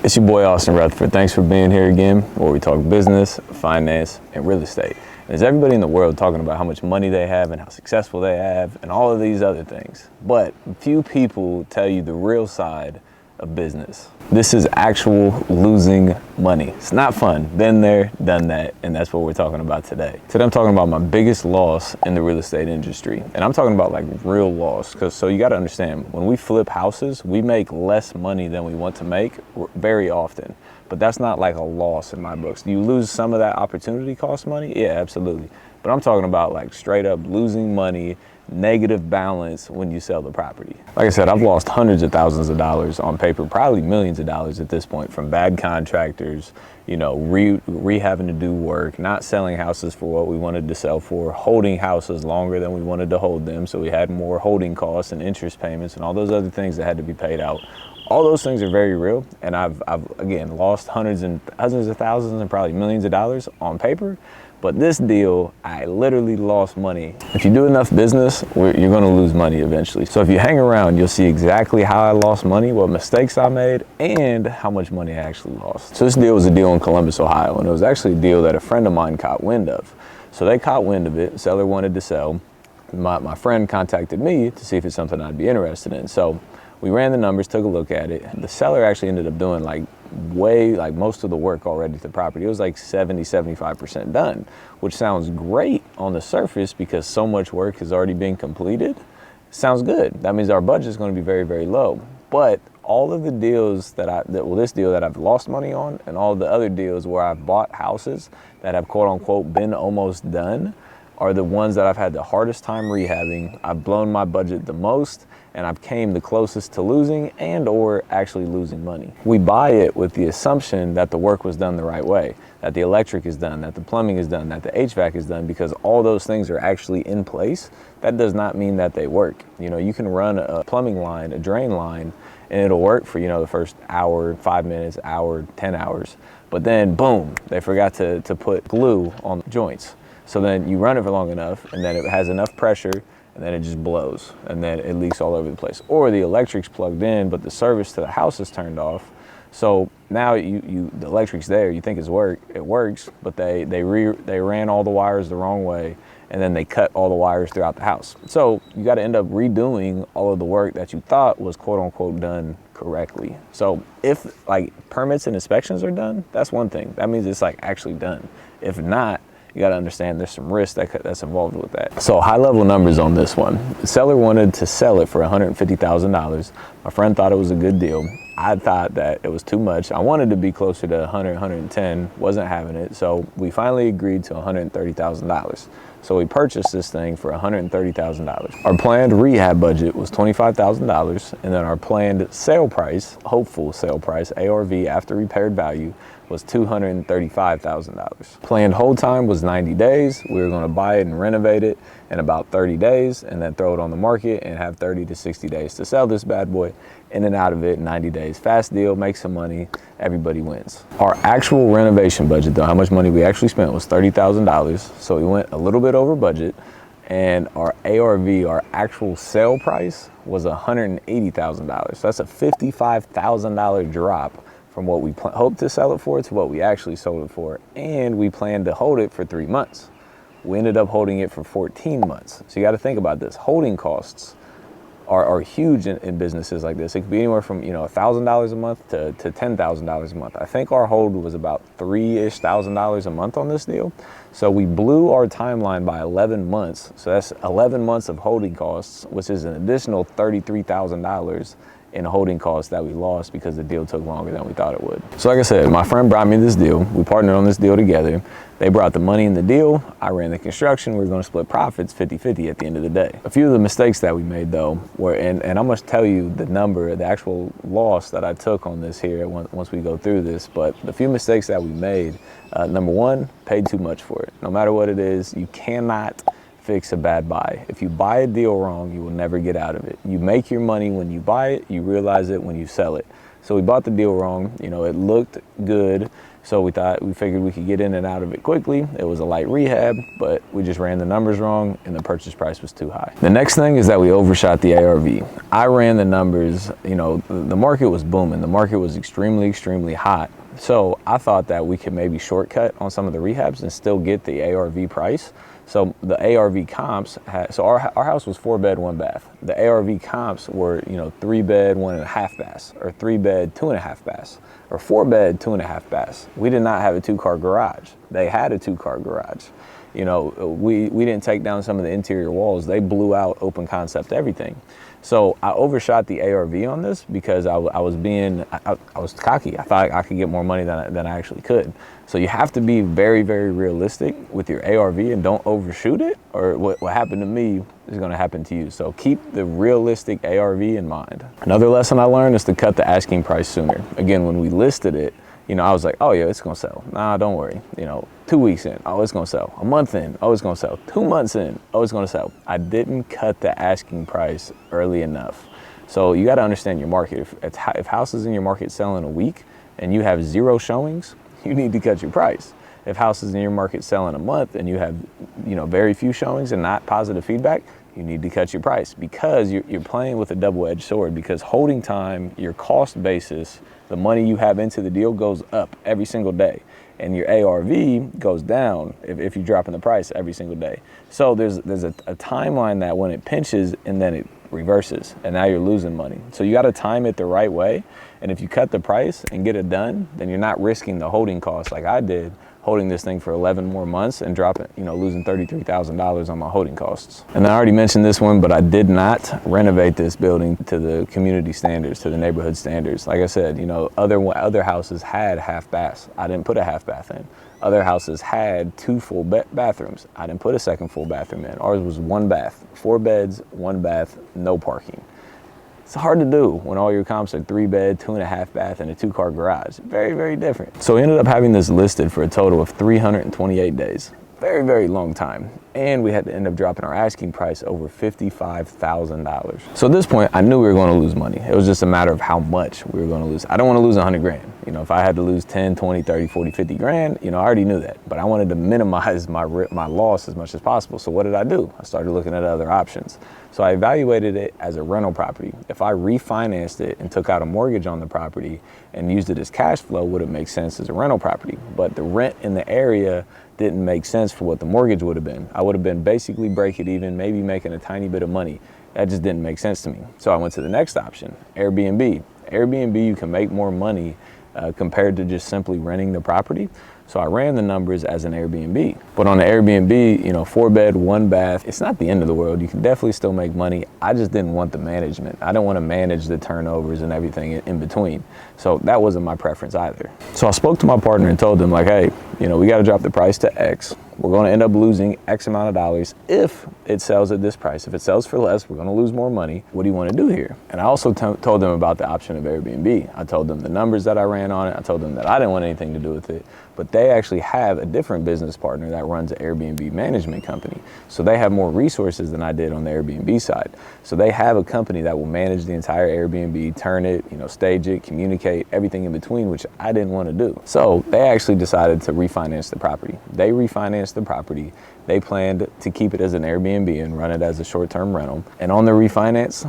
It's your boy Austin Rutherford. Thanks for being here again, where we talk business, finance, and real estate. And there's everybody in the world talking about how much money they have and how successful they have and all of these other things. But few people tell you the real side of business. This is actual losing money. It's not fun. Been there, done that, and that's what we're talking about today. Today I'm talking about my biggest loss in the real estate industry. And I'm talking about like real loss, so you gotta understand, when we flip houses, we make less money than we want to make very often. But that's not like a loss in my books. Do you lose some of that opportunity cost money? Yeah, absolutely. But I'm talking about like straight up losing money, negative balance when you sell the property. Like I said, I've lost hundreds of thousands of dollars on paper, probably millions of dollars at this point, from bad contractors, rehabbing to do work, not selling houses for what we wanted to sell for, holding houses longer than we wanted to hold them, so we had more holding costs and interest payments and all those other things that had to be paid out. All those things are very real, and I've again lost hundreds of thousands and probably millions of dollars on paper. But this deal, I literally lost money. If you do enough business, you're gonna lose money eventually. So if you hang around, you'll see exactly how I lost money, what mistakes I made, and how much money I actually lost. So this deal was a deal in Columbus, Ohio, and it was actually a deal that a friend of mine caught wind of. So they caught wind of it, the seller wanted to sell. My friend contacted me to see if it's something I'd be interested in. So we ran the numbers, took a look at it. The seller actually ended up doing like most of the work already to the property. It was like 75% done, which sounds great on the surface because so much work has already been completed. Sounds good. That means our budget is going to be very, very low. But all of the deals this deal that I've lost money on, and all the other deals where I've bought houses that have quote unquote been almost done, are the ones that I've had the hardest time rehabbing. I've blown my budget the most, and I've came the closest to losing and or actually losing money. We buy it with the assumption that the work was done the right way, that the electric is done, that the plumbing is done, that the HVAC is done, because all those things are actually in place. That does not mean that they work. You can run a plumbing line, a drain line, and it'll work for, the first hour, 5 minutes, hour, 10 hours. But then boom, they forgot to put glue on the joints. So then you run it for long enough, and then it has enough pressure, and then it just blows, and then it leaks all over the place. Or the electric's plugged in, but the service to the house is turned off. So now the electric's there, you think it works, but they ran all the wires the wrong way, and then they cut all the wires throughout the house. So you got to end up redoing all of the work that you thought was quote unquote done correctly. So if like permits and inspections are done, that's one thing. That means it's like actually done. If not, you got to understand there's some risk that's involved with that. So high level numbers on this one. The seller wanted to sell it for $150,000. My friend thought it was a good deal. I thought that it was too much. I wanted to be closer to 100, 110, wasn't having it. So we finally agreed to $130,000. So we purchased this thing for $130,000. Our planned rehab budget was $25,000, and then our planned sale price, hopeful sale price, ARV after repaired value, was $235,000. Planned hold time was 90 days. We were going to buy it and renovate it in about 30 days, and then throw it on the market and have 30 to 60 days to sell this bad boy, in and out of it in 90 days. Fast deal, make some money, everybody wins. Our actual renovation budget, though, how much money we actually spent, was $30,000. So we went a little bit over budget, and our ARV, our actual sale price, was $180,000. So that's a $55,000 drop from what we hoped to sell it for to what we actually sold it for. And we planned to hold it for 3 months. We ended up holding it for 14 months. So you got to think about this. Holding costs are huge in businesses like this. It could be anywhere from $1,000 a month to $10,000 a month. I think our hold was about $3,000 a month on this deal. So we blew our timeline by 11 months. So that's 11 months of holding costs, which is an additional $33,000 in holding costs that we lost because the deal took longer than we thought it would. So like I said, my friend brought me this deal. We partnered on this deal together. They brought the money in the deal. I ran the construction. We were going to split profits 50-50 at the end of the day. A few of the mistakes that we made though were, and I'm going to tell you the number, the actual loss that I took on this here once we go through this, but the few mistakes that we made, number one, paid too much for it. No matter what it is, you cannot fix a bad buy. If you buy a deal wrong, you will never get out of it. You make your money when you buy it, you realize it when you sell it. So we bought the deal wrong. You know, it looked good. So we figured we could get in and out of it quickly. It was a light rehab, but we just ran the numbers wrong and the purchase price was too high. The next thing is that we overshot the ARV. I ran the numbers, you know, the market was booming. The market was extremely, extremely hot. So I thought that we could maybe shortcut on some of the rehabs and still get the ARV price. So the ARV comps so our house was 4-bed, 1-bath. The ARV comps were, you know, 3-bed, 1.5 baths, or 3-bed, 2.5 baths, or 4-bed, 2.5 baths. We did not have a 2-car garage. They had a 2-car garage. You know, we didn't take down some of the interior walls. They blew out open concept everything. So I overshot the ARV on this because I was cocky. I thought I could get more money than I actually could. So you have to be very, very realistic with your ARV and don't overshoot it, or what happened to me is gonna happen to you. So keep the realistic ARV in mind. Another lesson I learned is to cut the asking price sooner. Again, when we listed it, you know, I was like, oh yeah, it's gonna sell. Nah, don't worry. You know, 2 weeks in, oh, it's gonna sell. A month in, oh, it's gonna sell. 2 months in, oh, it's gonna sell. I didn't cut the asking price early enough. So you gotta understand your market. If houses in your market sell in a week and you have 0 showings, you need to cut your price. If houses in your market sell in a month and you have, you know, very few showings and not positive feedback, you need to cut your price, because you're playing with a double-edged sword, because holding time, your cost basis, the money you have into the deal goes up every single day, and your ARV goes down if you're dropping the price every single day. So there's a timeline that when it pinches and then it reverses, and now you're losing money. So you got to time it the right way, and if you cut the price and get it done, then you're not risking the holding costs like I did, holding this thing for 11 more months and dropping, you know, losing $33,000 on my holding costs. And I already mentioned this one, but I did not renovate this building to the community standards, to the neighborhood standards. Like I said, you know, other houses had half baths. I didn't put a half bath in. Other houses had 2 full bathrooms. I didn't put a second full bathroom in. Ours was 1 bath, 4 beds, 1 bath, no parking. It's hard to do when all your comps are 3-bed, 2.5 bath, and a 2-car garage. Very, very different. So we ended up having this listed for a total of 328 days. Very, very long time. And we had to end up dropping our asking price over $55,000. So at this point, I knew we were going to lose money. It was just a matter of how much we were going to lose. I don't want to lose 100 grand. You know, if I had to lose 10, 20, 30, 40, 50 grand, you know, I already knew that. But I wanted to minimize my loss as much as possible. So what did I do? I started looking at other options. So I evaluated it as a rental property. If I refinanced it and took out a mortgage on the property and used it as cash flow, would it make sense as a rental property? But the rent in the area didn't make sense for what the mortgage would have been. I would have been basically break it even, maybe making a tiny bit of money. That just didn't make sense to me. So I went to the next option, Airbnb. Airbnb, you can make more money compared to just simply renting the property. So I ran the numbers as an Airbnb. But on the Airbnb, you know, 4-bed, 1 bath, it's not the end of the world. You can definitely still make money. I just didn't want the management. I don't want to manage the turnovers and everything in between. So that wasn't my preference either. So I spoke to my partner and told him, like, hey, you know, we got to drop the price to X. We're going to end up losing X amount of dollars if it sells at this price. If it sells for less, we're going to lose more money. What do you want to do here? And I also told them about the option of Airbnb. I told them the numbers that I ran on it. I told them that I didn't want anything to do with it. But they actually have a different business partner that runs an Airbnb management company. So they have more resources than I did on the Airbnb side. So they have a company that will manage the entire Airbnb, turn it, you know, stage it, communicate, everything in between, which I didn't want to do. So they actually decided to refinance the property. They refinanced the property. They planned to keep it as an Airbnb and run it as a short-term rental. And on the refinance,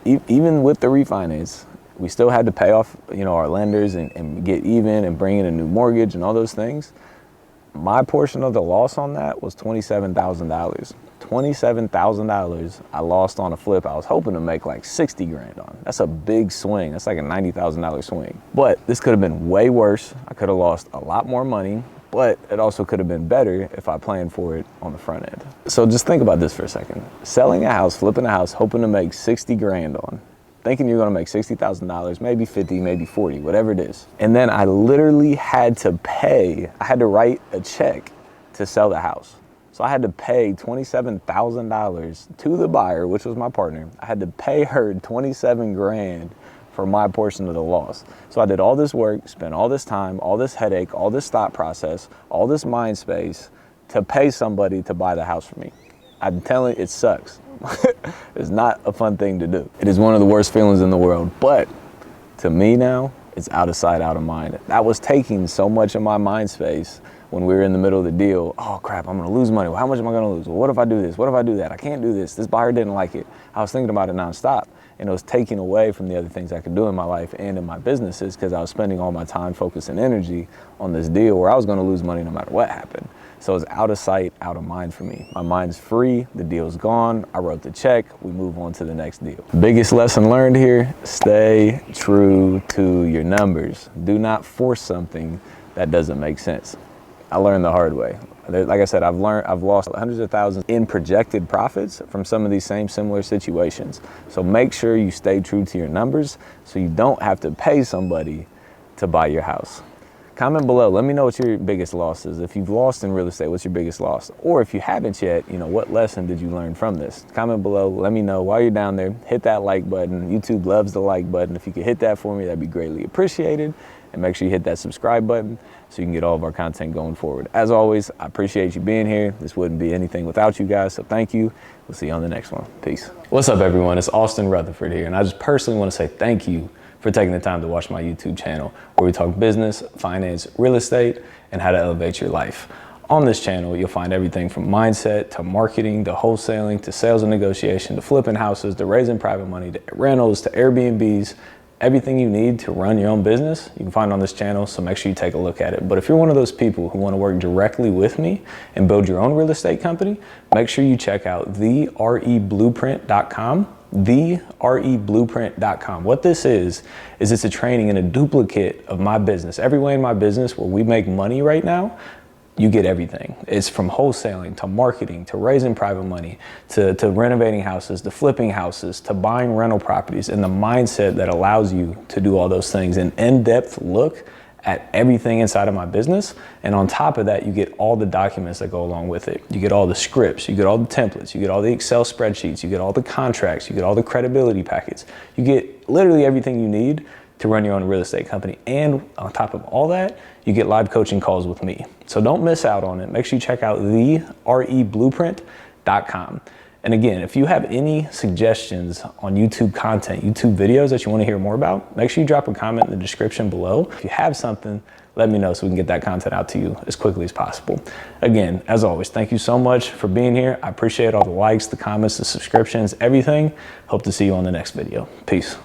even with the refinance, we still had to pay off, you know, our lenders and get even and bring in a new mortgage and all those things. My portion of the loss on that was $27,000. $27,000 I lost on a flip. I was hoping to make like 60 grand on. That's a big swing. That's like a $90,000 swing. But this could have been way worse. I could have lost a lot more money, but it also could have been better if I planned for it on the front end. So just think about this for a second. Selling a house, flipping a house, hoping to make 60 grand on, thinking you're gonna make $60,000, maybe 50, maybe 40, whatever it is. And then I literally had to write a check to sell the house. So I had to pay $27,000 to the buyer, which was my partner. I had to pay her 27 grand for my portion of the loss. So I did all this work, spent all this time, all this headache, all this thought process, all this mind space to pay somebody to buy the house for me. I'm telling you, it sucks. It's not a fun thing to do. It is one of the worst feelings in the world, but to me now, it's out of sight, out of mind. That was taking so much of my mind space when we were in the middle of the deal. Oh crap, I'm gonna lose money. Well, how much am I gonna lose? Well, what if I do this? What if I do that? I can't do this. This buyer didn't like it. I was thinking about it nonstop. And it was taking away from the other things I could do in my life and in my businesses, because I was spending all my time, focus, and energy on this deal where I was gonna lose money no matter what happened. So it's out of sight, out of mind for me. My mind's free, the deal's gone, I wrote the check, we move on to the next deal. Biggest lesson learned here, stay true to your numbers. Do not force something that doesn't make sense. I learned the hard way. Like I said, I've lost hundreds of thousands in projected profits from some of these similar situations. So make sure you stay true to your numbers so you don't have to pay somebody to buy your house. Comment below, let me know what your biggest loss is. If you've lost in real estate, what's your biggest loss? Or if you haven't yet, what lesson did you learn from this? Comment below, let me know. While you're down there, hit that like button. YouTube loves the like button. If you could hit that for me, that'd be greatly appreciated. And make sure you hit that subscribe button so you can get all of our content going forward. As always, I appreciate you being here. This wouldn't be anything without you guys, so thank you. We'll see you on the next one. Peace. What's up, everyone? It's Austin Rutherford here, and I just personally want to say thank you for taking the time to watch my YouTube channel, where we talk business, finance, real estate, and how to elevate your life. On this channel, you'll find everything from mindset to marketing to wholesaling to sales and negotiation to flipping houses to raising private money to rentals to Airbnbs. Everything you need to run your own business, you can find on this channel, so make sure you take a look at it. But if you're one of those people who want to work directly with me and build your own real estate company, make sure you check out thereblueprint.com. thereblueprint.com. What this is it's a training and a duplicate of my business. Every way in my business where we make money right now, you get everything. It's from wholesaling to marketing to raising private money to renovating houses to flipping houses to buying rental properties, and the mindset that allows you to do all those things. An in-depth look at everything inside of my business. And on top of that, you get all the documents that go along with it. You get all the scripts, you get all the templates, you get all the Excel spreadsheets, you get all the contracts, you get all the credibility packets. You get literally everything you need to run your own real estate company. And on top of all that, you get live coaching calls with me. So don't miss out on it. Make sure you check out thereblueprint.com. And again, if you have any suggestions on YouTube content, YouTube videos that you want to hear more about, make sure you drop a comment in the description below. If you have something, let me know so we can get that content out to you as quickly as possible. Again, as always, thank you so much for being here. I appreciate all the likes, the comments, the subscriptions, everything. Hope to see you on the next video. Peace.